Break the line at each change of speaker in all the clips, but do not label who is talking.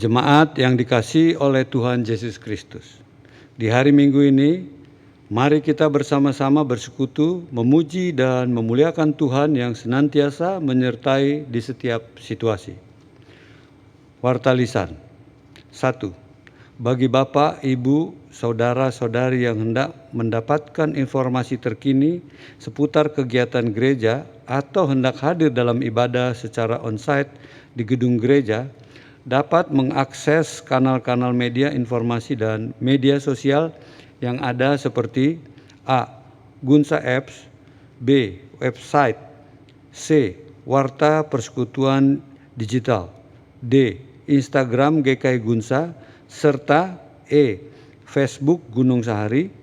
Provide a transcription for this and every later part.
Jemaat yang dikasihi oleh Tuhan Yesus Kristus. Di hari Minggu ini, mari kita bersama-sama bersekutu, memuji dan memuliakan Tuhan yang senantiasa menyertai di setiap situasi. Warta lisan. 1. Bagi Bapak, Ibu, Saudara-saudari yang hendak mendapatkan informasi terkini seputar kegiatan gereja atau hendak hadir dalam ibadah secara onsite di gedung gereja, dapat mengakses kanal-kanal media informasi dan media sosial yang ada seperti A. Gunsa Apps, B. Website, C. Warta Persekutuan Digital, D. Instagram GKI Gunsa, serta E. Facebook Gunung Sahari,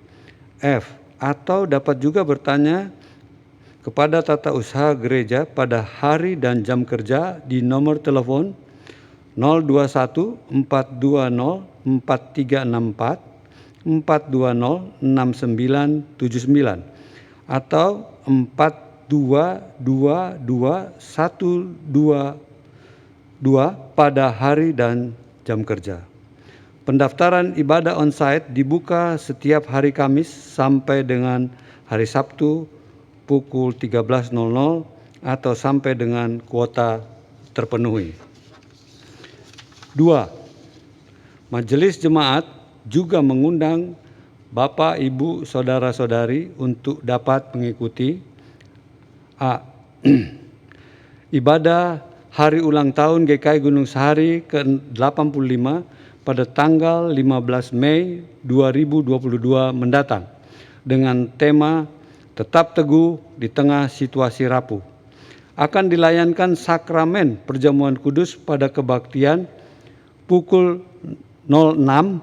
F. Atau dapat juga bertanya kepada tata usaha gereja pada hari dan jam kerja di nomor telepon 021 420 4364 420 6979 atau 4222 122 pada hari dan jam kerja. Pendaftaran ibadah onsite dibuka setiap hari Kamis sampai dengan hari Sabtu pukul 13.00 atau sampai dengan kuota terpenuhi. 2. Majelis Jemaat juga mengundang Bapak, Ibu, Saudara-saudari untuk dapat mengikuti A. Ibadah Hari Ulang Tahun GKI Gunung Sahari ke-85 pada tanggal 15 Mei 2022 mendatang dengan tema Tetap Teguh di Tengah Situasi Rapuh. Akan dilayankan sakramen perjamuan kudus pada kebaktian pukul 06.00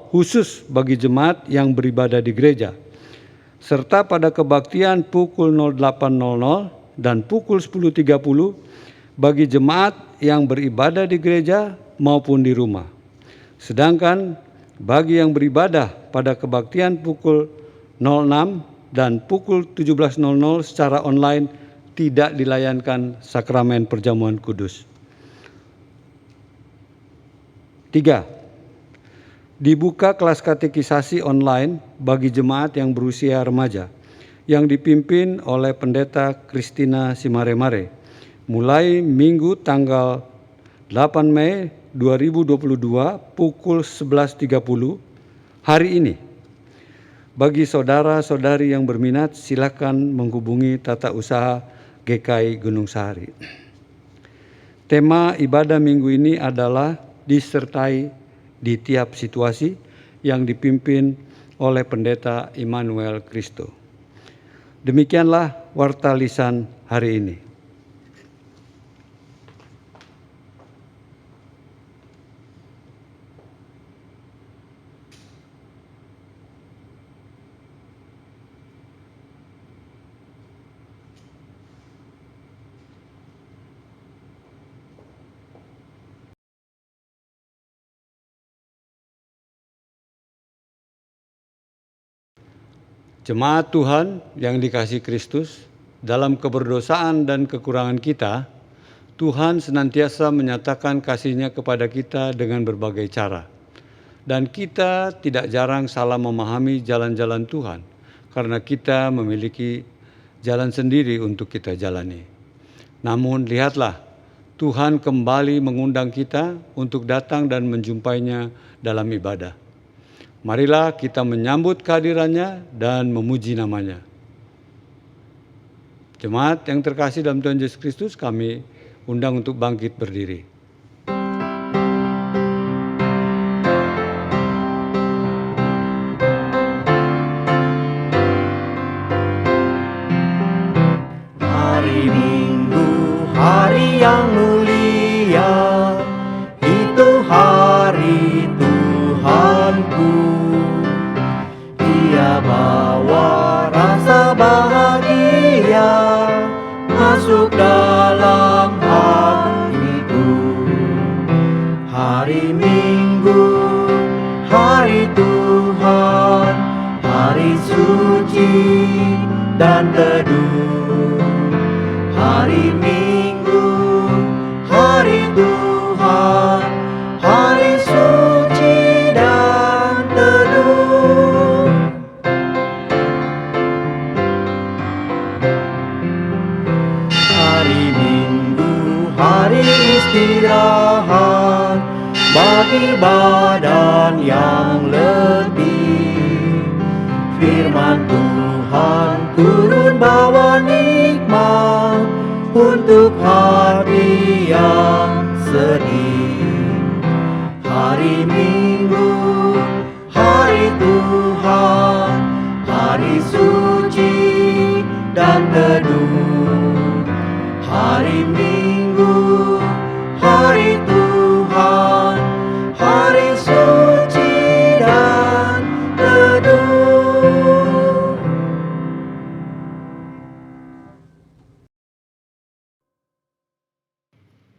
khusus bagi jemaat yang beribadah di gereja, serta pada kebaktian pukul 08.00 dan pukul 10.30 bagi jemaat yang beribadah di gereja maupun di rumah. Sedangkan bagi yang beribadah pada kebaktian pukul 06 dan pukul 17.00 secara online tidak dilayankan sakramen perjamuan kudus. 3. Dibuka kelas katekisasi online bagi jemaat yang berusia remaja yang dipimpin oleh Pendeta Christina Simaremare mulai Minggu tanggal 8 Mei 2022 pukul 11.30 hari ini. Bagi saudara-saudari yang berminat, silakan menghubungi tata usaha GKI Gunung Sahari. Tema ibadah minggu ini adalah disertai di tiap situasi yang dipimpin oleh Pendeta Immanuel Kristo. Demikianlah warta lisan hari ini. Jemaat Tuhan yang dikasihi Kristus, dalam keberdosaan dan kekurangan kita, Tuhan senantiasa menyatakan kasih-Nya kepada kita dengan berbagai cara. Dan kita tidak jarang salah memahami jalan-jalan Tuhan, karena kita memiliki jalan sendiri untuk kita jalani. Namun lihatlah, Tuhan kembali mengundang kita untuk datang dan menjumpainya dalam ibadah. Marilah kita menyambut kehadirannya dan memuji namanya. Jemaat yang terkasih dalam Tuhan Yesus Kristus, kami undang untuk bangkit berdiri.
Hari Minggu, hari yang mulia, itu hari Tuhanku. Dia bawa rasa bahagia masuk dalam hatiku. Hari Minggu, hari Tuhan, hari suci dan teduh. Hari Minggu, hari Tuhan, berbadan yang letih. Firman Tuhan turun bawa nikmat untuk hati yang sedih. Hari Minggu, hari Tuhan, hari suci dan teduh. Hari Minggu, hari Tuhan, hari suci dan teduh.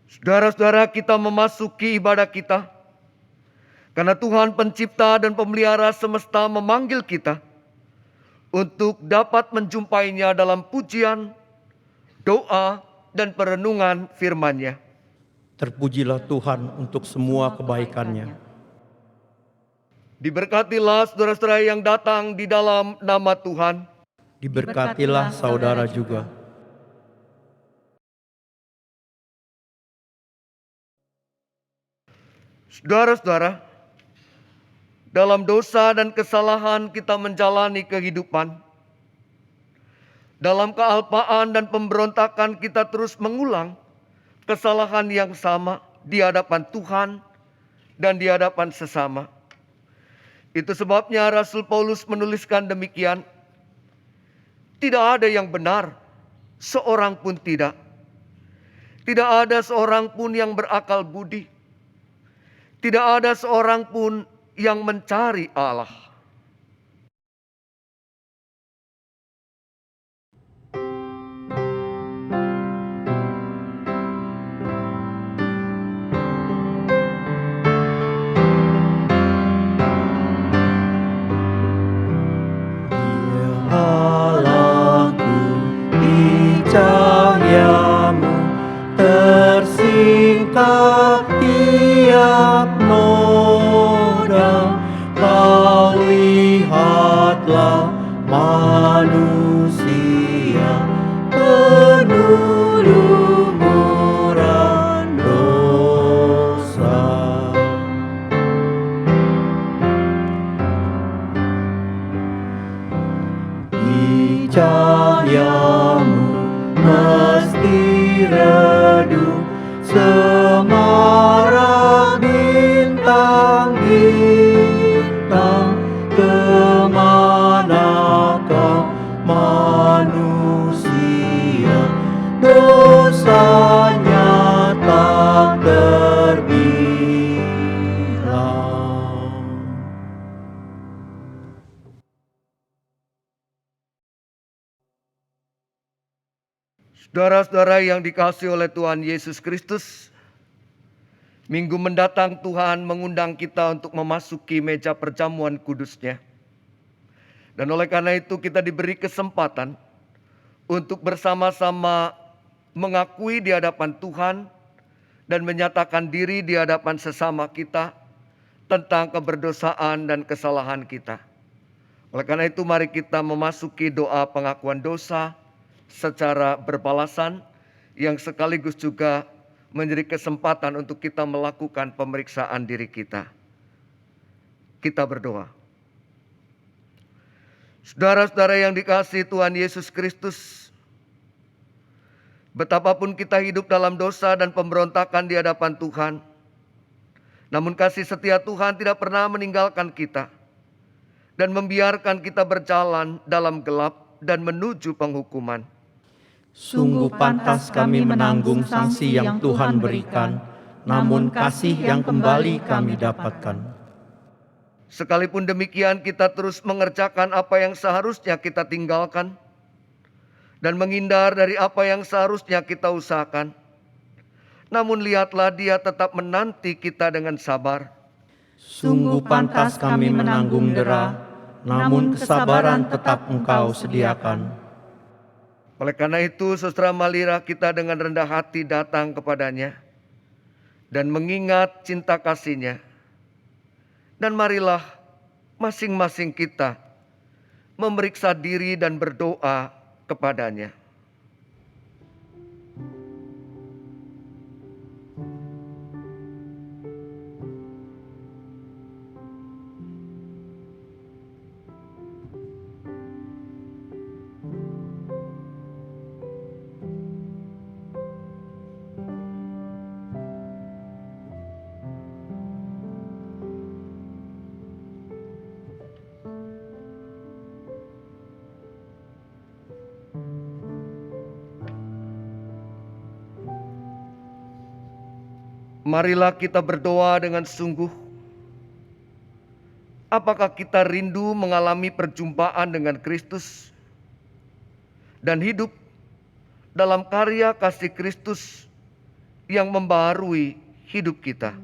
Saudara-saudara, kita memasuki ibadah kita karena Tuhan pencipta dan pemelihara semesta memanggil kita untuk dapat menjumpainya dalam pujian, doa, dan perenungan firman-Nya.
Terpujilah Tuhan untuk semua kebaikan-Nya.
Diberkatilah saudara-saudara yang datang di dalam nama Tuhan.
Diberkatilah saudara juga.
Saudara-saudara, dalam dosa dan kesalahan kita menjalani kehidupan. Dalam kealpaan dan pemberontakan kita terus mengulang kesalahan yang sama di hadapan Tuhan dan di hadapan sesama. Itu sebabnya Rasul Paulus menuliskan demikian, tidak ada yang benar, seorang pun tidak. Tidak ada seorang pun yang berakal budi. Tidak ada seorang pun yang mencari Allah.
Allahku, di cahayamu tersingkap tiap noda. Kau lihatlah manusia penuh lumuran dosa. Di cahayamu mesti redup semarak bintang-bintang. Kemanakah manusia dosanya tak terbilang.
Saudara-saudara yang dikasihi oleh Tuhan Yesus Kristus, minggu mendatang Tuhan mengundang kita untuk memasuki meja perjamuan kudus-Nya. Dan oleh karena itu kita diberi kesempatan untuk bersama-sama mengakui di hadapan Tuhan dan menyatakan diri di hadapan sesama kita tentang keberdosaan dan kesalahan kita. Oleh karena itu mari kita memasuki doa pengakuan dosa secara berbalasan yang sekaligus juga menjadi kesempatan untuk kita melakukan pemeriksaan diri kita. Kita berdoa. Saudara-saudara yang dikasihi Tuhan Yesus Kristus, betapapun kita hidup dalam dosa dan pemberontakan di hadapan Tuhan, namun kasih setia Tuhan tidak pernah meninggalkan kita dan membiarkan kita berjalan dalam gelap dan menuju penghukuman.
Sungguh pantas kami menanggung sanksi yang Tuhan berikan, namun kasih yang kembali kami dapatkan.
Sekalipun demikian kita terus mengerjakan apa yang seharusnya kita tinggalkan dan menghindar dari apa yang seharusnya kita usahakan. Namun lihatlah Dia tetap menanti kita dengan sabar.
Sungguh pantas kami menanggung dera, namun kesabaran tetap Engkau sediakan.
Oleh karena itu, saudara marilah kita dengan rendah hati datang kepadanya dan mengingat cinta kasih-Nya. Dan marilah masing-masing kita memeriksa diri dan berdoa kepadanya. Marilah kita berdoa dengan sungguh. Apakah kita rindu mengalami perjumpaan dengan Kristus dan hidup dalam karya kasih Kristus yang membaharui hidup kita?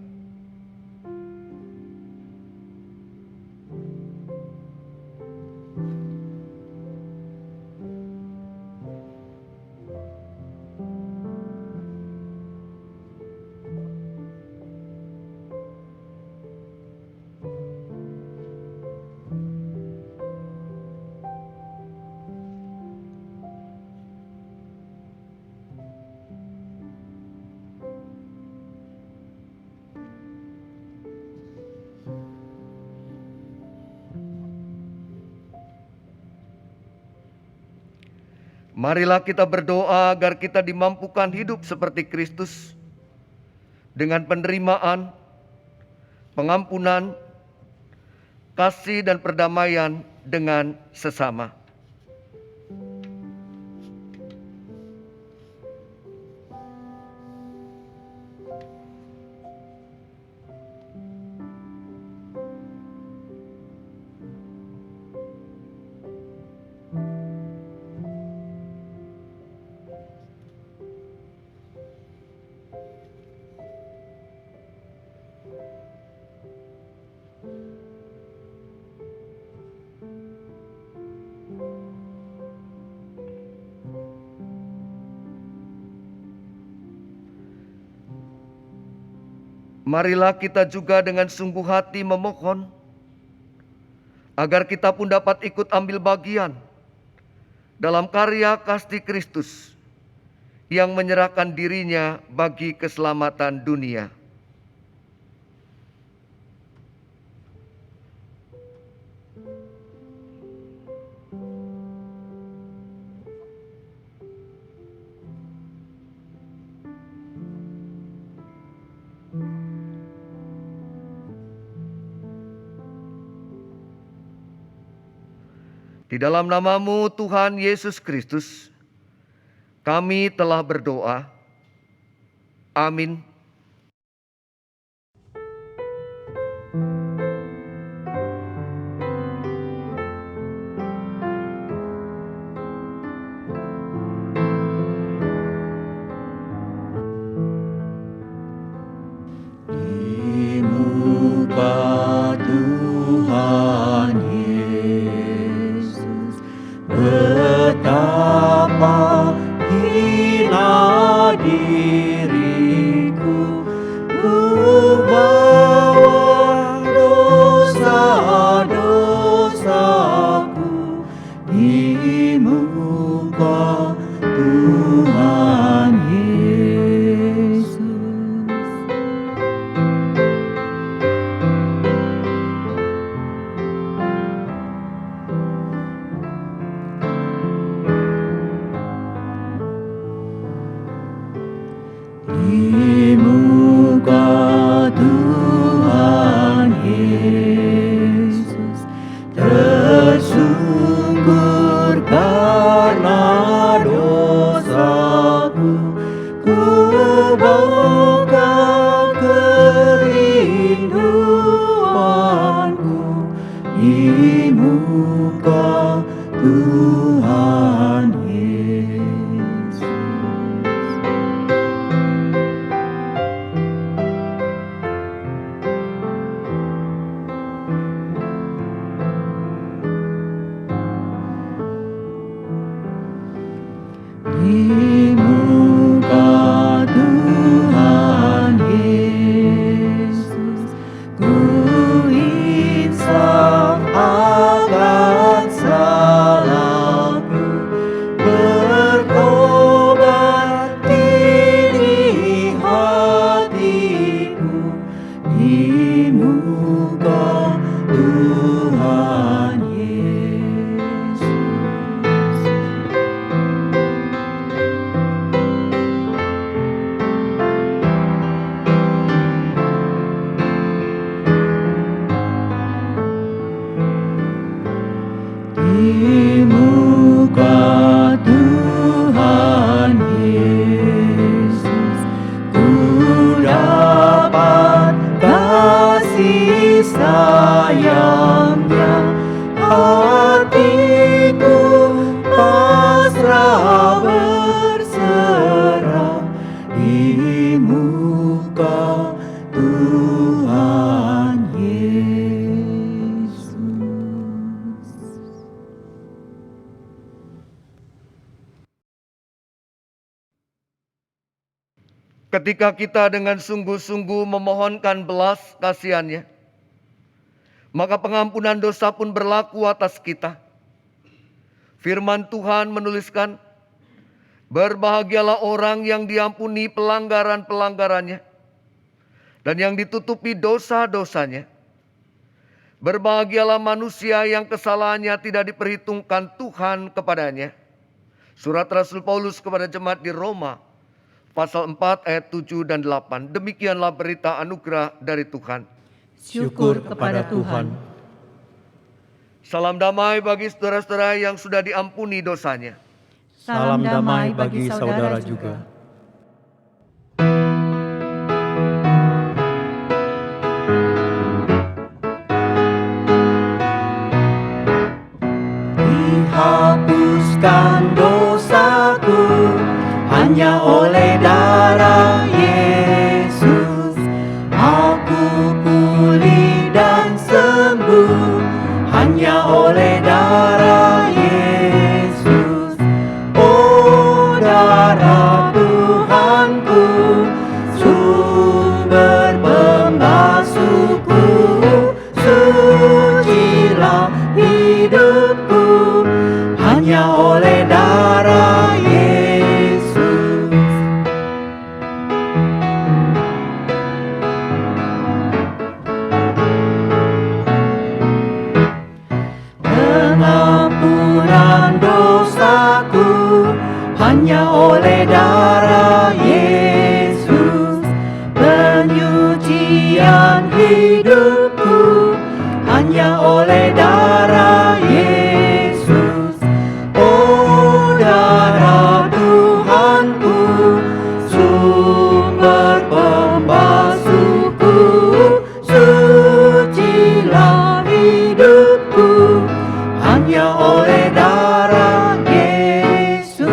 Marilah kita berdoa agar kita dimampukan hidup seperti Kristus dengan penerimaan, pengampunan, kasih dan perdamaian dengan sesama. Marilah kita juga dengan sungguh hati memohon agar kita pun dapat ikut ambil bagian dalam karya kasih Kristus yang menyerahkan dirinya bagi keselamatan dunia. Di dalam nama-Mu Tuhan Yesus Kristus, kami telah berdoa. Amin.
Di muka Tuhan Yesus, betapa hina diriku, ku bawa dosa-dosaku di muka Tuhan Yesus. Di muka Tuhan Yesus, tersungkur karena dosaku, ku buka kerinduanku di muka Tuhan Yesus. Di muka Tuhan Yesus, ku insaf akan salahku, bertobat kini hatiku di muka Tuhan Yesus. Di muka Tuhan Yesus, ku
Ketika kita dengan sungguh-sungguh memohonkan belas kasihan-Nya, maka pengampunan dosa pun berlaku atas kita. Firman Tuhan menuliskan, berbahagialah orang yang diampuni pelanggaran-pelanggarannya dan yang ditutupi dosa-dosanya. Berbahagialah manusia yang kesalahannya tidak diperhitungkan Tuhan kepadanya. Surat Rasul Paulus kepada jemaat di Roma, pasal 4 ayat 7 dan 8. Demikianlah berita anugerah dari Tuhan.
Syukur kepada Tuhan.
Salam damai bagi saudara-saudara yang sudah diampuni dosanya.
Salam damai bagi saudara juga. Dihapuskan dosaku hanya oleh darah Yesus. Aku pulih dan sembuh hanya oleh darah Yesus. Oh, darah Tuhanku, sumber pembasuhku, sucilah hidupku hanya oleh darah Yesus. Pengampunan dosaku hanya oleh darah Yesus. Penyucian hidupku hanya oleh darah Yesus. Oh, darah Tuhanku, sumber pembasuhku, sucilah hidupku hanya oleh darah Yesus.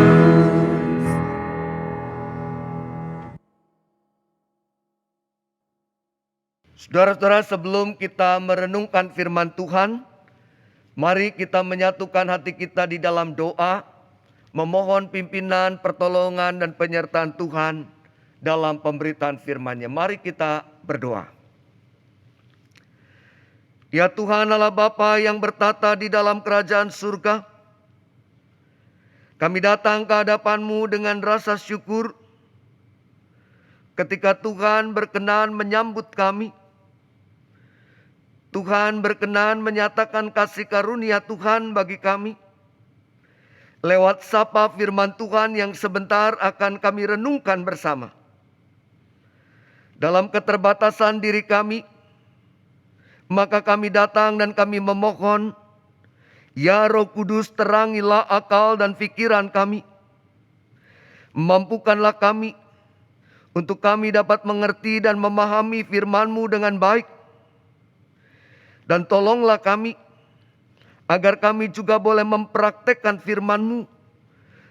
Saudara-saudara, sebelum kita merenungkan firman Tuhan, mari kita menyatukan hati kita di dalam doa, memohon pimpinan, pertolongan, dan penyertaan Tuhan dalam pemberitaan firman-Nya. Mari kita berdoa. Ya Tuhan Allah Bapa yang bertata di dalam kerajaan surga, kami datang ke hadapan-Mu dengan rasa syukur ketika Tuhan berkenan menyambut kami. Tuhan berkenan menyatakan kasih karunia Tuhan bagi kami lewat sapa firman Tuhan yang sebentar akan kami renungkan bersama. Dalam keterbatasan diri kami, maka kami datang dan kami memohon, ya Roh Kudus, terangilah akal dan pikiran kami. Mampukanlah kami untuk kami dapat mengerti dan memahami firman-Mu dengan baik. Dan tolonglah kami agar kami juga boleh mempraktekkan firman-Mu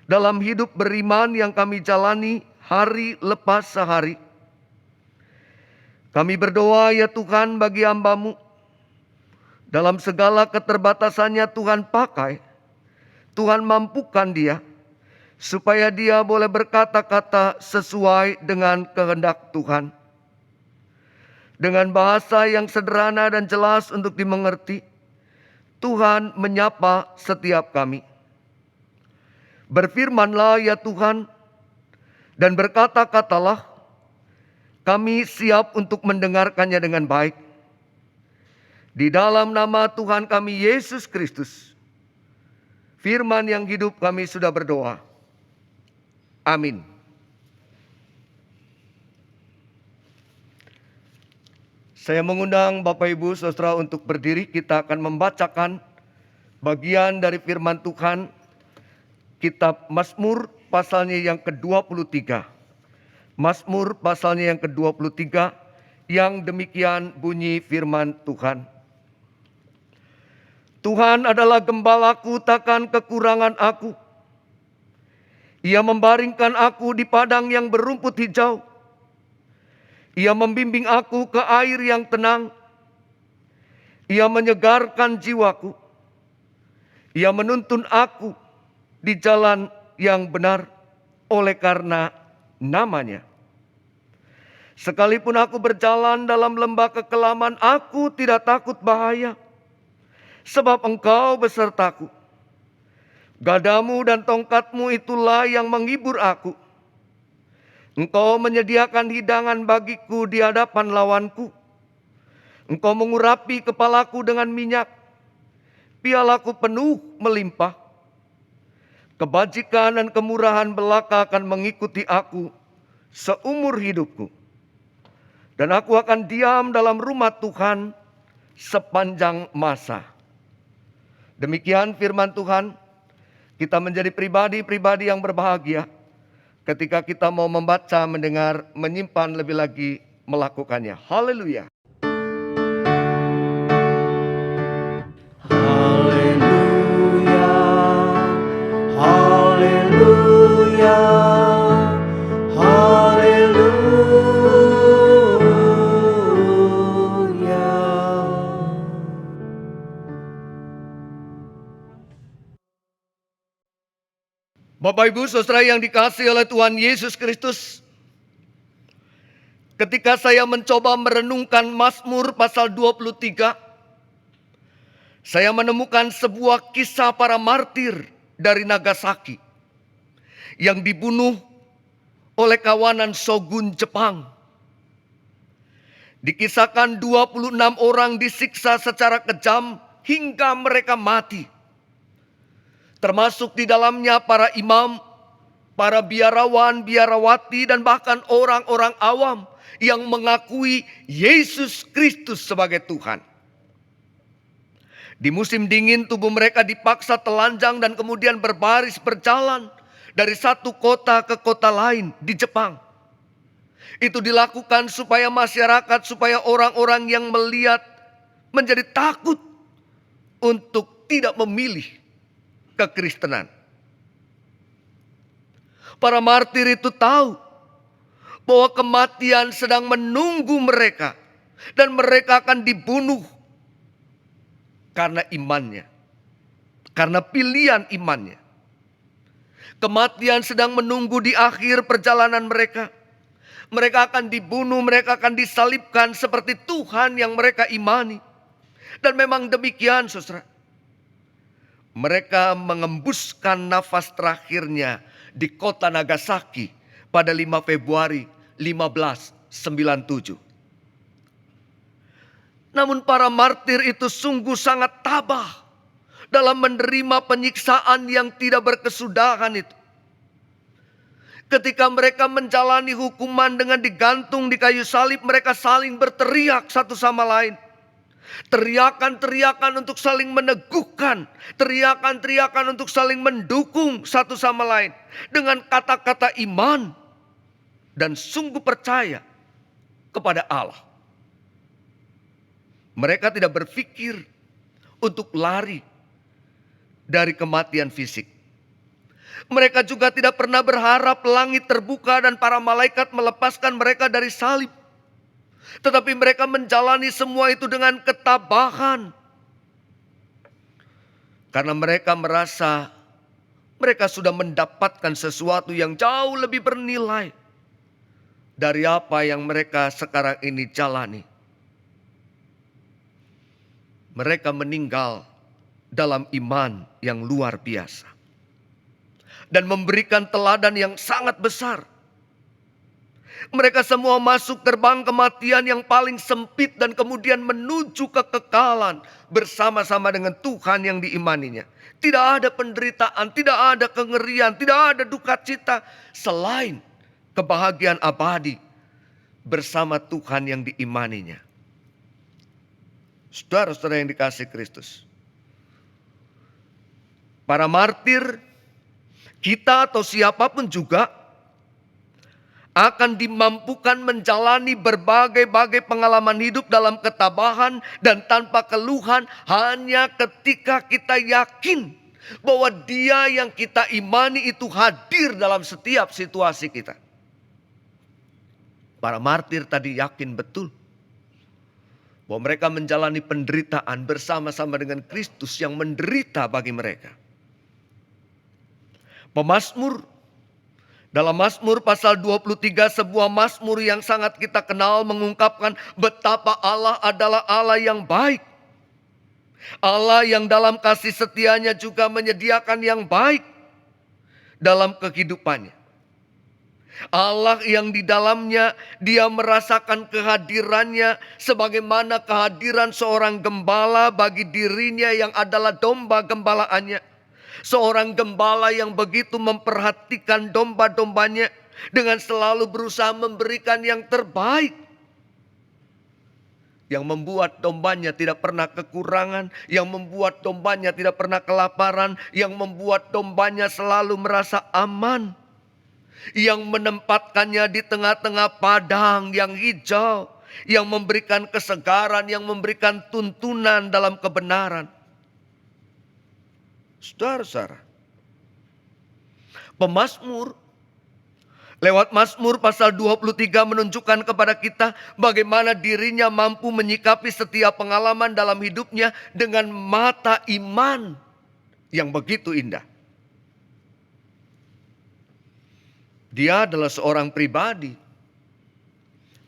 dalam hidup beriman yang kami jalani hari lepas sehari. Kami berdoa ya Tuhan bagi hamba-Mu, dalam segala keterbatasannya Tuhan pakai, Tuhan mampukan dia, supaya dia boleh berkata-kata sesuai dengan kehendak Tuhan. Dengan bahasa yang sederhana dan jelas untuk dimengerti, Tuhan menyapa setiap kami. Berfirmanlah ya Tuhan, dan berkata-katalah, kami siap untuk mendengarkannya dengan baik. Di dalam nama Tuhan kami Yesus Kristus, firman yang hidup, kami sudah berdoa. Amin. Saya mengundang Bapak Ibu Saudara untuk berdiri. Kita akan membacakan bagian dari firman Tuhan, kitab Mazmur pasalnya yang ke-23. Mazmur pasalnya yang ke-23, yang demikian bunyi firman Tuhan. Tuhan adalah gembalaku, takkan kekurangan aku. Ia membaringkan aku di padang yang berumput hijau. Ia membimbing aku ke air yang tenang. Ia menyegarkan jiwaku. Ia menuntun aku di jalan yang benar oleh karena namanya. Sekalipun aku berjalan dalam lembah kekelaman, aku tidak takut bahaya. Sebab Engkau besertaku. Gadamu dan tongkatmu itulah yang menghibur aku. Engkau menyediakan hidangan bagiku di hadapan lawanku. Engkau mengurapi kepalaku dengan minyak. Pialaku penuh melimpah. Kebajikan dan kemurahan belaka akan mengikuti aku seumur hidupku. Dan aku akan diam dalam rumah Tuhan sepanjang masa. Demikian firman Tuhan. Kita menjadi pribadi-pribadi yang berbahagia ketika kita mau membaca, mendengar, menyimpan, lebih lagi melakukannya. Haleluya.
Haleluya, haleluya, haleluya.
Bapak Ibu Saudara yang dikasihi oleh Tuhan Yesus Kristus, ketika saya mencoba merenungkan Mazmur pasal 23, saya menemukan sebuah kisah para martir dari Nagasaki yang dibunuh oleh kawanan Shogun Jepang. Dikisahkan 26 orang disiksa secara kejam hingga mereka mati. Termasuk di dalamnya para imam, para biarawan, biarawati, dan bahkan orang-orang awam yang mengakui Yesus Kristus sebagai Tuhan. Di musim dingin tubuh mereka dipaksa telanjang dan kemudian berbaris berjalan dari satu kota ke kota lain di Jepang. Itu dilakukan supaya masyarakat, supaya orang-orang yang melihat menjadi takut untuk tidak memilih kekristenan. Para martir itu tahu bahwa kematian sedang menunggu mereka dan mereka akan dibunuh karena imannya, karena pilihan imannya. Kematian sedang menunggu di akhir perjalanan mereka. Mereka akan dibunuh, mereka akan disalibkan seperti Tuhan yang mereka imani. Dan memang demikian, saudara. Mereka mengembuskan nafas terakhirnya di kota Nagasaki pada 5 Februari 1597. Namun para martir itu sungguh sangat tabah dalam menerima penyiksaan yang tidak berkesudahan itu. Ketika mereka menjalani hukuman dengan digantung di kayu salib, mereka saling berteriak satu sama lain. Teriakan-teriakan untuk saling meneguhkan, teriakan-teriakan untuk saling mendukung satu sama lain dengan kata-kata iman dan sungguh percaya kepada Allah. Mereka tidak berpikir untuk lari dari kematian fisik. Mereka juga tidak pernah berharap langit terbuka dan para malaikat melepaskan mereka dari salib. Tetapi mereka menjalani semua itu dengan ketabahan. Karena mereka merasa mereka sudah mendapatkan sesuatu yang jauh lebih bernilai dari apa yang mereka sekarang ini jalani. Mereka meninggal dalam iman yang luar biasa. Dan memberikan teladan yang sangat besar. Mereka semua masuk gerbang kematian yang paling sempit dan kemudian menuju kekekalan bersama-sama dengan Tuhan yang diimaninya. Tidak ada penderitaan, tidak ada kengerian, tidak ada duka cita selain kebahagiaan abadi bersama Tuhan yang diimaninya. Saudara-saudara yang dikasihi Kristus, para martir, kita atau siapapun juga akan dimampukan menjalani berbagai-bagai pengalaman hidup dalam ketabahan dan tanpa keluhan hanya ketika kita yakin bahwa Dia yang kita imani itu hadir dalam setiap situasi kita. Para martir tadi yakin betul bahwa mereka menjalani penderitaan bersama-sama dengan Kristus yang menderita bagi mereka. Pemazmur Dalam Mazmur pasal 23, sebuah Mazmur yang sangat kita kenal mengungkapkan betapa Allah adalah Allah yang baik. Allah yang dalam kasih setianya juga menyediakan yang baik dalam kehidupannya. Allah yang di dalamnya dia merasakan kehadirannya sebagaimana kehadiran seorang gembala bagi dirinya yang adalah domba gembalaannya. Seorang gembala yang begitu memperhatikan domba-dombanya dengan selalu berusaha memberikan yang terbaik. Yang membuat dombanya tidak pernah kekurangan, yang membuat dombanya tidak pernah kelaparan, yang membuat dombanya selalu merasa aman. Yang menempatkannya di tengah-tengah padang yang hijau, yang memberikan kesegaran, yang memberikan tuntunan dalam kebenaran. Saudara-saudara, pemazmur lewat Mazmur pasal 23 menunjukkan kepada kita bagaimana dirinya mampu menyikapi setiap pengalaman dalam hidupnya dengan mata iman yang begitu indah. Dia adalah seorang pribadi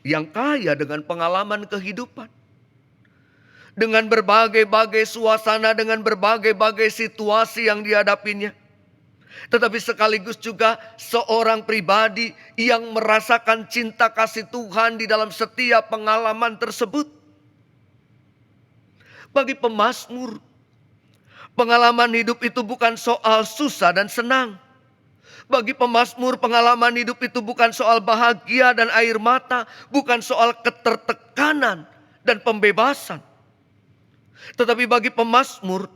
yang kaya dengan pengalaman kehidupan. Dengan berbagai-bagai suasana, dengan berbagai-bagai situasi yang dihadapinya. Tetapi sekaligus juga seorang pribadi yang merasakan cinta kasih Tuhan di dalam setiap pengalaman tersebut. Bagi pemazmur, pengalaman hidup itu bukan soal susah dan senang. Bagi pemazmur, pengalaman hidup itu bukan soal bahagia dan air mata, bukan soal ketertekanan dan pembebasan. Tetapi bagi pemazmur,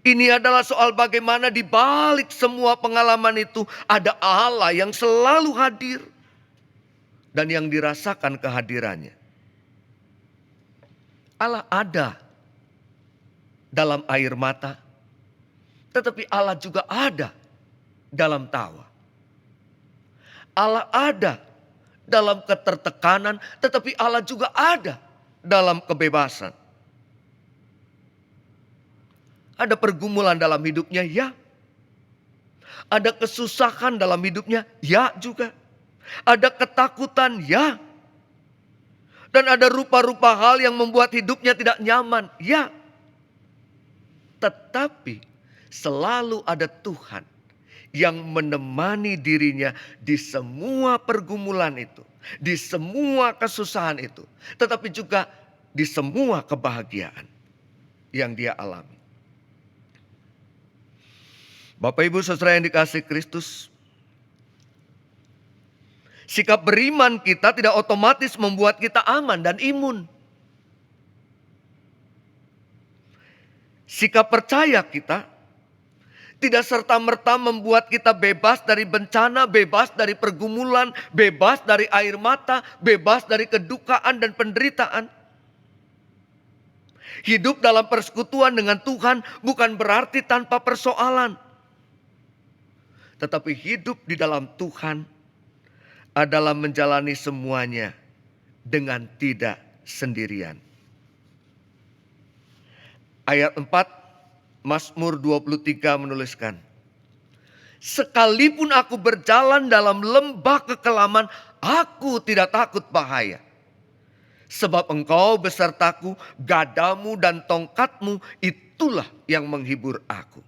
ini adalah soal bagaimana di balik semua pengalaman itu ada Allah yang selalu hadir dan yang dirasakan kehadirannya. Allah ada dalam air mata, tetapi Allah juga ada dalam tawa. Allah ada dalam ketertekanan, tetapi Allah juga ada dalam kebebasan. Ada pergumulan dalam hidupnya, ya. Ada kesusahan dalam hidupnya, ya juga. Ada ketakutan, ya. Dan ada rupa-rupa hal yang membuat hidupnya tidak nyaman, ya. Tetapi selalu ada Tuhan yang menemani dirinya di semua pergumulan itu, di semua kesusahan itu, tetapi juga di semua kebahagiaan yang dia alami. Bapak Ibu Saudara yang dikasihi Kristus, sikap beriman kita tidak otomatis membuat kita aman dan imun. Sikap percaya kita tidak serta-merta membuat kita bebas dari bencana, bebas dari pergumulan, bebas dari air mata, bebas dari kedukaan dan penderitaan. Hidup dalam persekutuan dengan Tuhan bukan berarti tanpa persoalan. Tetapi hidup di dalam Tuhan adalah menjalani semuanya dengan tidak sendirian. Ayat 4 Mazmur 23 menuliskan, sekalipun aku berjalan dalam lembah kekelaman, aku tidak takut bahaya. Sebab engkau besertaku, gadamu dan tongkatmu, itulah yang menghibur aku.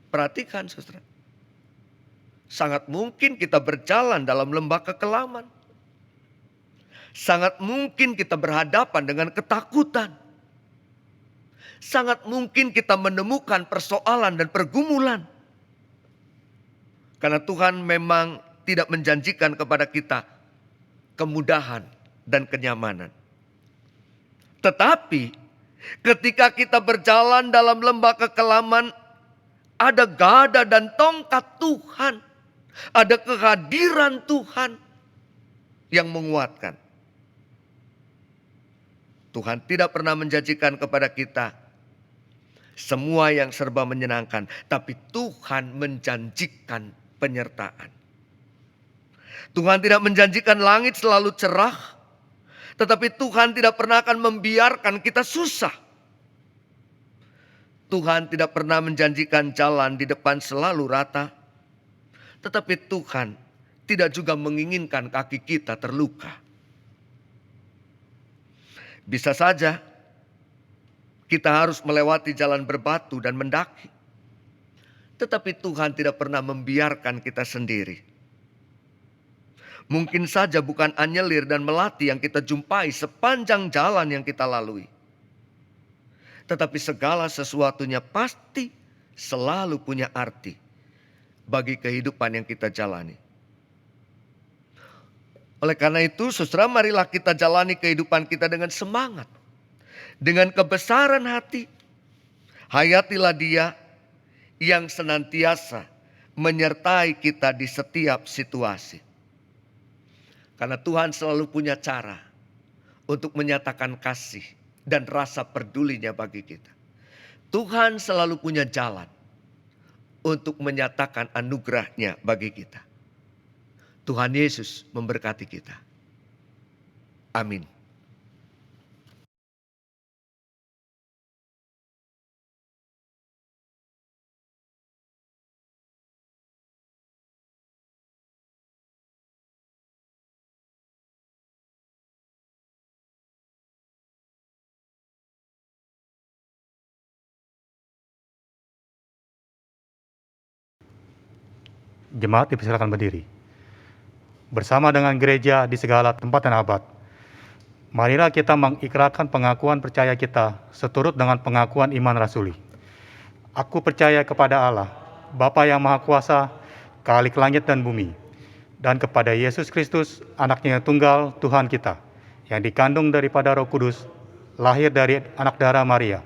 Perhatikan saudara, sangat mungkin kita berjalan dalam lembah kekelaman. Sangat mungkin kita berhadapan dengan ketakutan. Sangat mungkin kita menemukan persoalan dan pergumulan. Karena Tuhan memang tidak menjanjikan kepada kita kemudahan dan kenyamanan. Tetapi ketika kita berjalan dalam lembah kekelaman, ada gada dan tongkat Tuhan. Ada kehadiran Tuhan yang menguatkan. Tuhan tidak pernah menjanjikan kepada kita semua yang serba menyenangkan. Tapi Tuhan menjanjikan penyertaan. Tuhan tidak menjanjikan langit selalu cerah. Tetapi Tuhan tidak pernah akan membiarkan kita susah. Tuhan tidak pernah menjanjikan jalan di depan selalu rata. Tetapi Tuhan tidak juga menginginkan kaki kita terluka. Bisa saja kita harus melewati jalan berbatu dan mendaki. Tetapi Tuhan tidak pernah membiarkan kita sendiri. Mungkin saja bukan anyelir dan melati yang kita jumpai sepanjang jalan yang kita lalui. Tetapi segala sesuatunya pasti selalu punya arti bagi kehidupan yang kita jalani. Oleh karena itu, saudara, marilah kita jalani kehidupan kita dengan semangat. Dengan kebesaran hati. Hayatilah Dia yang senantiasa menyertai kita di setiap situasi. Karena Tuhan selalu punya cara untuk menyatakan kasih dan rasa pedulinya bagi kita. Tuhan selalu punya jalan untuk menyatakan anugerahnya bagi kita. Tuhan Yesus memberkati kita. Amin.
Jemaat dipersilakan berdiri. Bersama dengan gereja di segala tempat dan abad, marilah kita mengikrarkan pengakuan percaya kita seturut dengan pengakuan iman rasuli. Aku percaya kepada Allah, Bapa yang Maha Kuasa, Khalik langit dan bumi, dan kepada Yesus Kristus, Anaknya yang tunggal, Tuhan kita, yang dikandung daripada Roh Kudus, lahir dari anak darah Maria,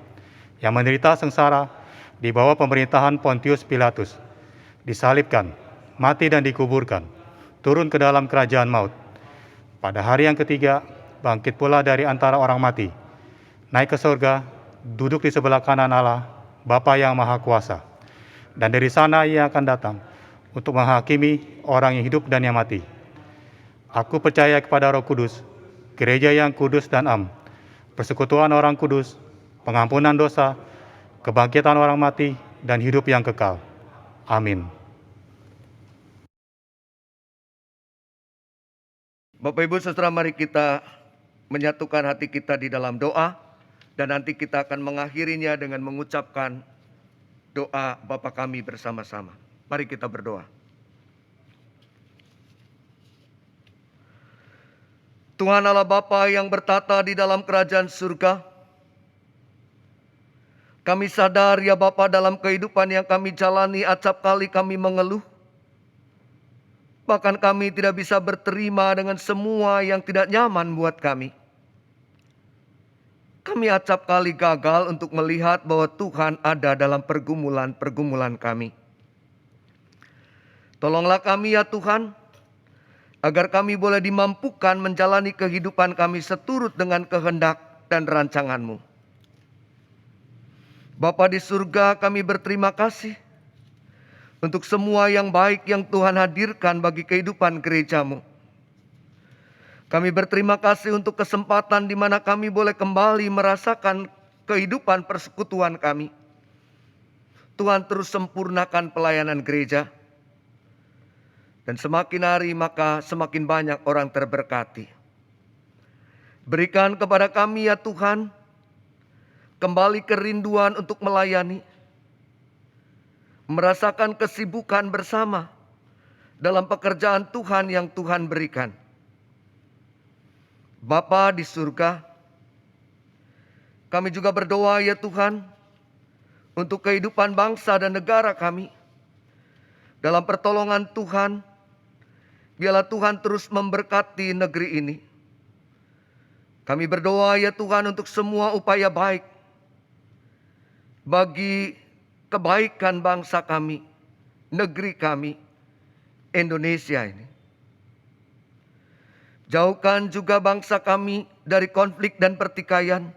yang menderita sengsara di bawah pemerintahan Pontius Pilatus, disalibkan, mati dan dikuburkan, turun ke dalam kerajaan maut. Pada hari yang ketiga, bangkit pula dari antara orang mati, naik ke surga, duduk di sebelah kanan Allah, Bapa yang Maha Kuasa. Dan dari sana Ia akan datang untuk menghakimi orang yang hidup dan yang mati. Aku percaya kepada Roh Kudus, gereja yang kudus dan am, persekutuan orang kudus, pengampunan dosa, kebangkitan orang mati, dan hidup yang kekal. Amin.
Bapak Ibu Saudara, mari kita menyatukan hati kita di dalam doa. Dan nanti kita akan mengakhirinya dengan mengucapkan doa Bapa kami bersama-sama. Mari kita berdoa. Tuhan Allah Bapa yang bertata di dalam kerajaan surga, kami sadar ya Bapa, dalam kehidupan yang kami jalani acap kali kami mengeluh. Bahkan kami tidak bisa berterima dengan semua yang tidak nyaman buat kami. Kami acap kali gagal untuk melihat bahwa Tuhan ada dalam pergumulan-pergumulan kami. Tolonglah kami ya Tuhan, agar kami boleh dimampukan menjalani kehidupan kami seturut dengan kehendak dan rancangan-Mu. Bapa di surga, kami berterima kasih untuk semua yang baik yang Tuhan hadirkan bagi kehidupan gereja-Mu. Kami berterima kasih untuk kesempatan di mana kami boleh kembali merasakan kehidupan persekutuan kami. Tuhan terus sempurnakan pelayanan gereja. Dan semakin hari maka semakin banyak orang terberkati. Berikan kepada kami ya Tuhan, kembali kerinduan untuk melayani. Merasakan kesibukan bersama dalam pekerjaan Tuhan yang Tuhan berikan. Bapa di surga, kami juga berdoa ya Tuhan, untuk kehidupan bangsa dan negara kami. Dalam pertolongan Tuhan, biarlah Tuhan terus memberkati negeri ini. Kami berdoa ya Tuhan untuk semua upaya baik bagi kebaikan bangsa kami, negeri kami, Indonesia ini. Jauhkan juga bangsa kami dari konflik dan pertikaian.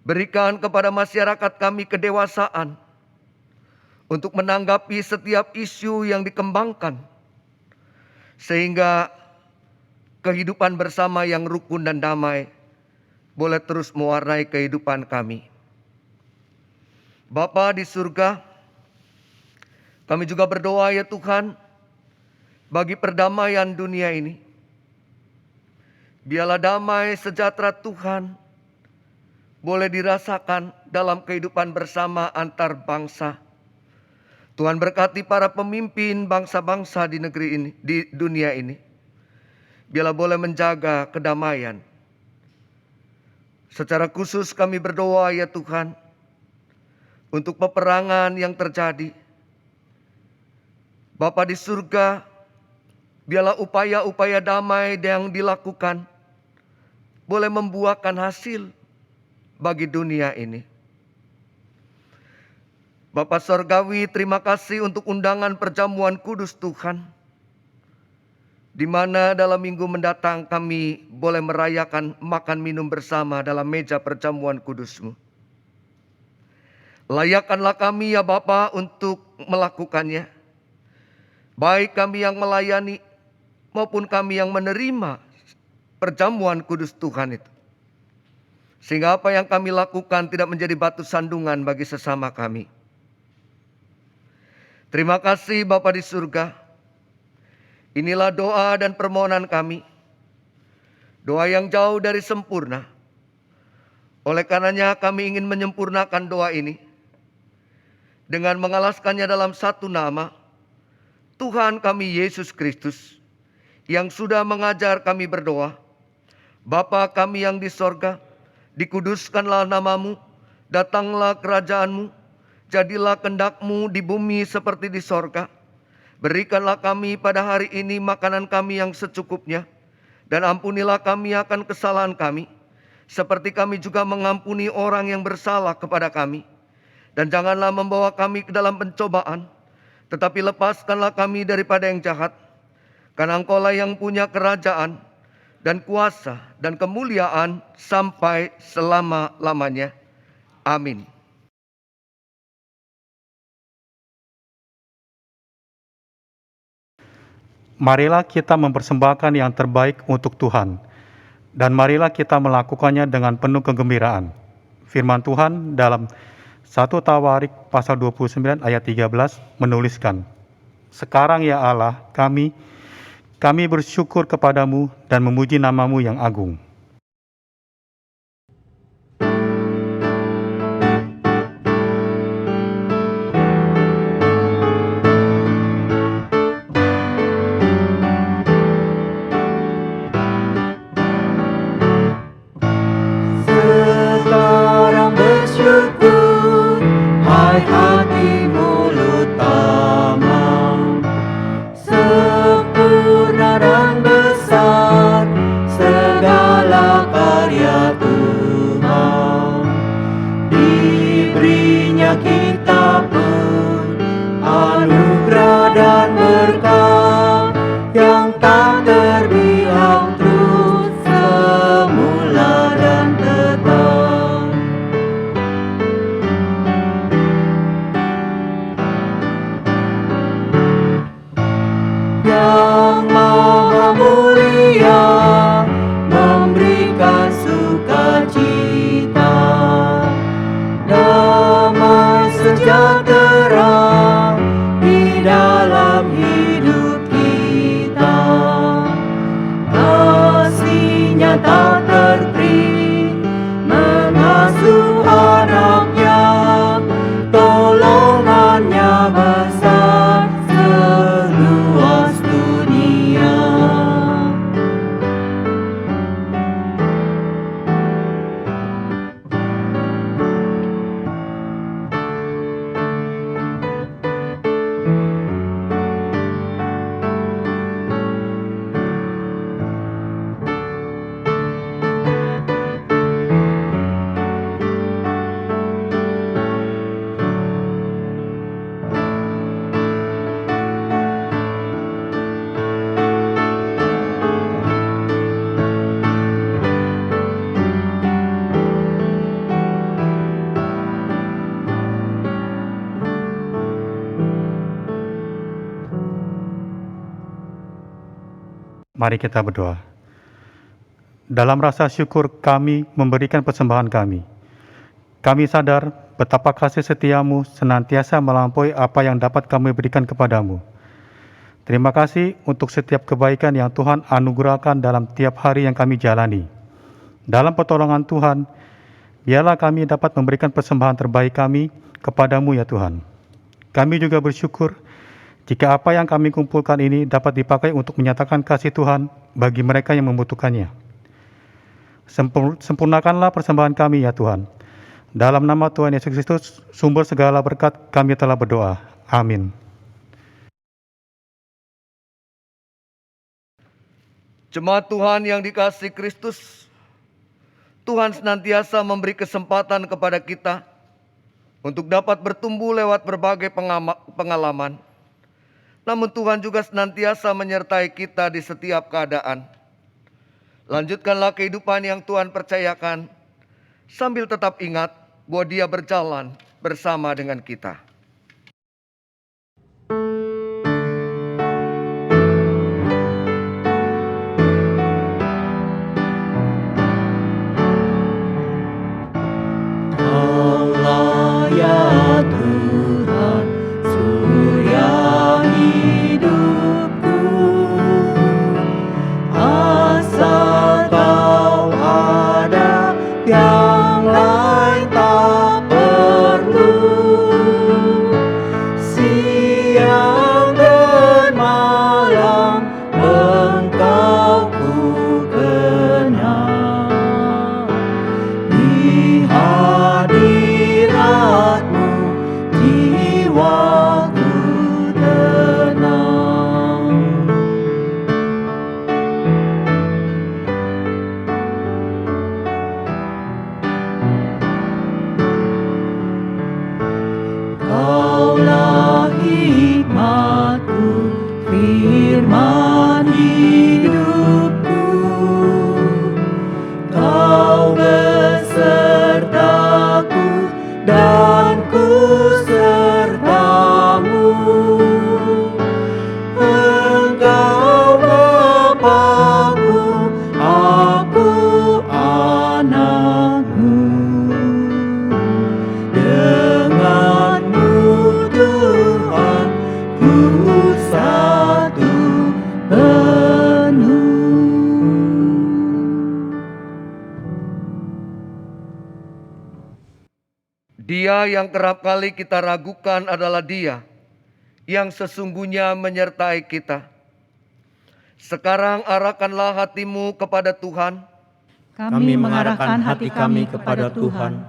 Berikan kepada masyarakat kami kedewasaan untuk menanggapi setiap isu yang dikembangkan, sehingga kehidupan bersama yang rukun dan damai boleh terus mewarnai kehidupan kami. Bapa di surga, Kami juga berdoa ya Tuhan, bagi perdamaian dunia ini. Biarlah damai sejahtera Tuhan boleh dirasakan dalam kehidupan bersama antar bangsa. Tuhan berkati para pemimpin bangsa-bangsa di negeri ini, di dunia ini. Biarlah boleh menjaga kedamaian. Secara khusus kami berdoa ya Tuhan, untuk peperangan yang terjadi. Bapa di surga, biarlah upaya-upaya damai yang dilakukan boleh membuahkan hasil bagi dunia ini. Bapa Sorgawi, terima kasih untuk undangan perjamuan kudus Tuhan, di mana dalam minggu mendatang kami boleh merayakan makan minum bersama dalam meja perjamuan kudus-Mu. Layakkanlah kami ya Bapa untuk melakukannya, baik kami yang melayani maupun kami yang menerima perjamuan kudus Tuhan itu. Sehingga apa yang kami lakukan tidak menjadi batu sandungan bagi sesama kami. Terima kasih Bapa di surga. Inilah doa dan permohonan kami. Doa yang jauh dari sempurna. Oleh karenanya kami ingin menyempurnakan doa ini dengan mengalaskannya dalam satu nama, Tuhan kami Yesus Kristus, yang sudah mengajar kami berdoa. Bapa kami yang di sorga, dikuduskanlah namamu, datanglah kerajaanmu, jadilah kehendak-Mu di bumi seperti di sorga. Berikanlah kami pada hari ini makanan kami yang secukupnya, dan ampunilah kami akan kesalahan kami, seperti kami juga mengampuni orang yang bersalah kepada kami. Dan janganlah membawa kami ke dalam pencobaan, tetapi lepaskanlah kami daripada yang jahat. Karena Engkau-lah yang punya kerajaan dan kuasa dan kemuliaan sampai selama-lamanya. Amin.
Marilah kita mempersembahkan yang terbaik untuk Tuhan, dan marilah kita melakukannya dengan penuh kegembiraan. Firman Tuhan dalam 1 Tawarik pasal 29 ayat 13 menuliskan, "Sekarang ya Allah, kami bersyukur kepadamu dan memuji namamu yang agung."
Sekarang bersyukur, hai hati mulut tamam, sempurna dan besar segala karya Tuhan. Diberinya kita pun anugerah dan berkat yang tak terbilang terus semula dan tetap. Yang Maha Mulia memberikan sukacita, damai sejahtera di dalam hidup kita. Kasih-Nya tak terperi mengasuh anaknya, tolongan-Nya besar seluas dunia.
Mari kita berdoa. Dalam rasa syukur kami memberikan persembahan kami. Kami sadar betapa kasih setiamu senantiasa melampaui apa yang dapat kami berikan kepadamu. Terima kasih untuk setiap kebaikan yang Tuhan anugerahkan dalam tiap hari yang kami jalani. Dalam pertolongan Tuhan, biarlah kami dapat memberikan persembahan terbaik kami kepadamu ya Tuhan. Kami juga bersyukur jika apa yang kami kumpulkan ini dapat dipakai untuk menyatakan kasih Tuhan bagi mereka yang membutuhkannya. Sempurnakanlah persembahan kami ya Tuhan. Dalam nama Tuhan Yesus Kristus, sumber segala berkat, kami telah berdoa. Amin.
Jemaat Tuhan yang dikasihi Kristus, Tuhan senantiasa memberi kesempatan kepada kita untuk dapat bertumbuh lewat berbagai pengalaman. Namun Tuhan juga senantiasa menyertai kita di setiap keadaan. Lanjutkanlah kehidupan yang Tuhan percayakan, sambil tetap ingat bahwa Dia berjalan bersama dengan kita.
Allah ya Tuhan, surya hidupku, asal Kau ada, yang lain tak perlu. Siang dan malam Engkau ku kenal, di hadirat-Mu jiwaku tenang. Kaulah hikmat-Ku, firman hidupku. Kau besertaku dan ku sertamu. Engkau Bapa-Ku, aku anak-Mu. Denganmu Tuhan, ku satu penuh.
Dia yang kerap kali kita ragukan adalah Dia yang sesungguhnya menyertai kita. Sekarang arahkanlah hatimu kepada Tuhan.
Kami mengarahkan hati kami kepada Tuhan.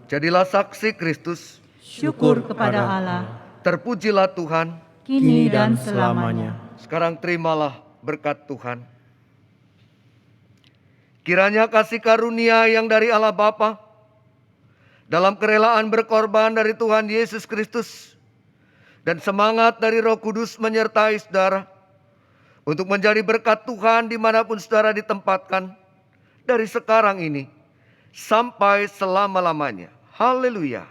Jadilah saksi Kristus.
Syukur kepada Allah,
Terpujilah Tuhan.
kini dan selamanya.
Sekarang terimalah berkat Tuhan. Kiranya kasih karunia yang dari Allah Bapa, dalam kerelaan berkorban dari Tuhan Yesus Kristus, dan semangat dari Roh Kudus menyertai saudara, untuk menjadi berkat Tuhan dimanapun saudara ditempatkan, dari sekarang ini, sampai selama-lamanya. Haleluya.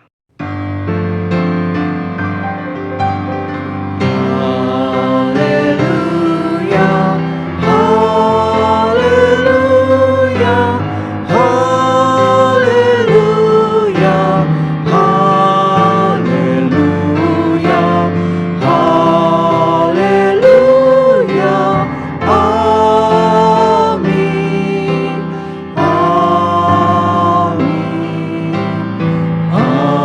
Haleluya, haleluya, haleluya, haleluya, haleluya, amin, amin, amin.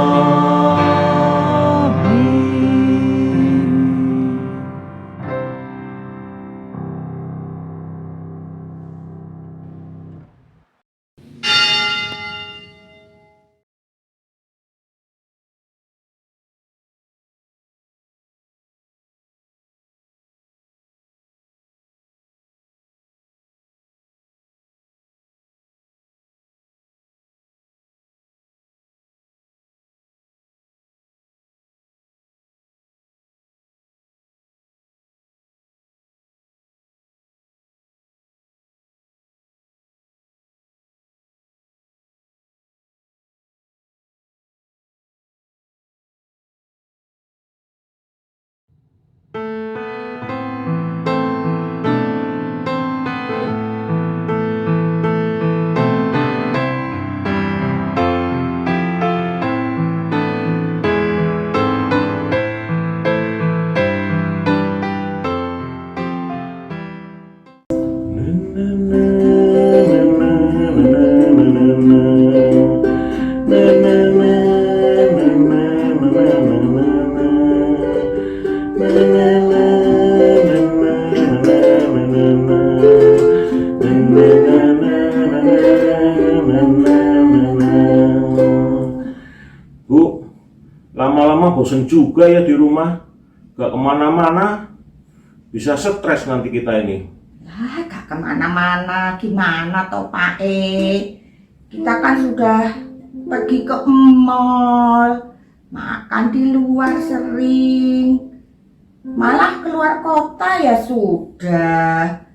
Lama-lama bosen juga ya di rumah, gak kemana-mana, bisa stres nanti kita ini.
Lah, gak kemana-mana, gimana toh Pak E? Kita kan sudah pergi ke mall, makan di luar sering, malah keluar kota ya sudah.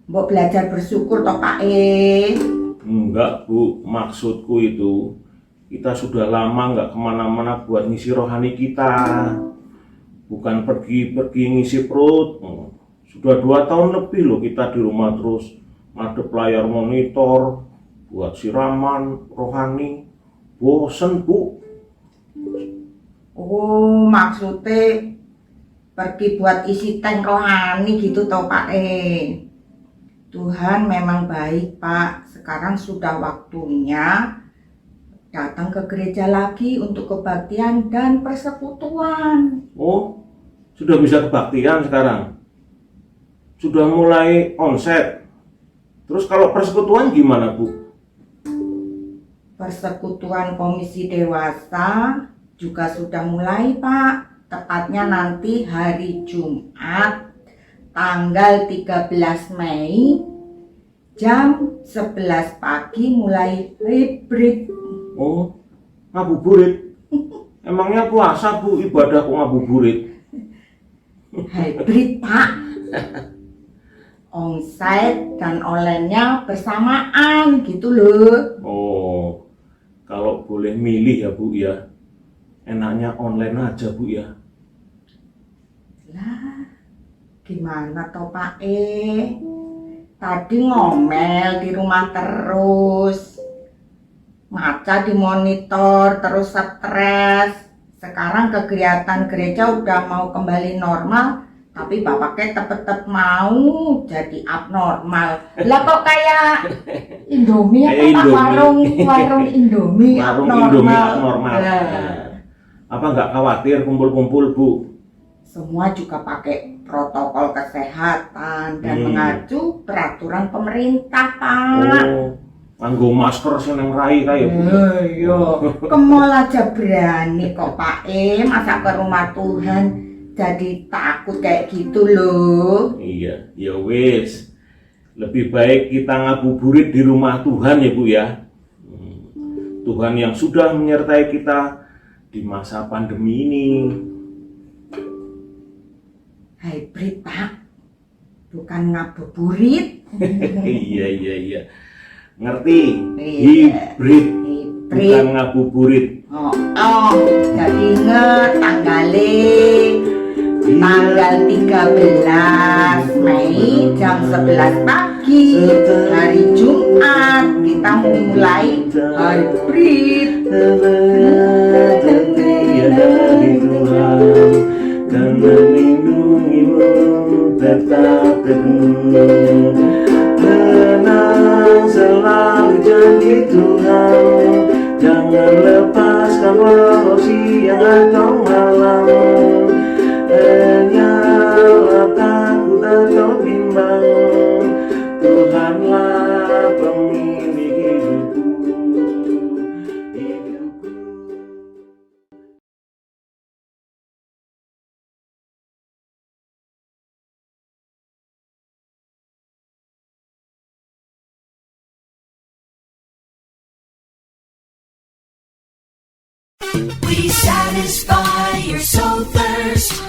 Mbok belajar bersyukur toh Pak E.
Enggak Bu, maksudku itu kita sudah lama nggak kemana-mana buat ngisi rohani kita, bukan pergi-pergi ngisi perut. Sudah 2 tahun lebih loh kita di rumah terus ngadep layar monitor buat siraman rohani. Bosen Bu.
Oh, maksudnya pergi buat isi tank rohani gitu toh Pak E. Tuhan memang baik Pak. Sekarang sudah waktunya datang ke gereja lagi untuk kebaktian dan persekutuan.
Oh, sudah bisa kebaktian sekarang? Sudah mulai onset? Terus kalau persekutuan gimana Bu?
Persekutuan komisi dewasa juga sudah mulai Pak. Tepatnya nanti hari Jumat tanggal 13 Mei jam 11 pagi mulai hybrid.
Oh, ngabuburit? Emangnya puasa Bu, ibadah kok ngabuburit?
Hybrid Pak. Onsite dan online-nya bersamaan gitu loh.
Oh, kalau boleh milih ya Bu ya, enaknya online aja Bu ya.
Lah, gimana toh Pak E? Tadi ngomel di rumah terus, ngaca di monitor terus stres. Sekarang kegiatan gereja udah mau kembali normal, tapi bapaknya tetep mau jadi abnormal. Lah kok kayak Indomie
Kayak
apa
Indomie.
warung Indomie
Warung
abnormal.
Indomie abnormal.
Lah,
Apa nggak khawatir kumpul-kumpul Bu?
semua juga pakai protokol kesehatan dan
Hmm.
mengacu peraturan pemerintah Pak.
Oh, nganggo masker seneng rai kayak Bu.
Iya, ke mall aja berani kok Pak E, masa ke rumah Tuhan jadi takut kayak gitu loh.
Iya, ya wis. Lebih baik kita ngabuburit di rumah Tuhan ya Bu ya. Tuhan yang sudah menyertai kita di masa pandemi ini.
Hybrid Pak, bukan ngabuburit.
Iya. Ngerti?
Iya.
Hybrid, bukan
Hybrid.
ngabuburit.
Oh, jadi inget tanggal 13 Mei jam 11 pagi hari Jumat kita mulai hybrid.
Karena lindungimu tetap teguh, tenang selalu janji Tuhan, jangan lepaskan walau siang atau malam, hanyalah takut atau bimbang, Tuhanlah pemilik hidupku.
We satisfy your soul thirst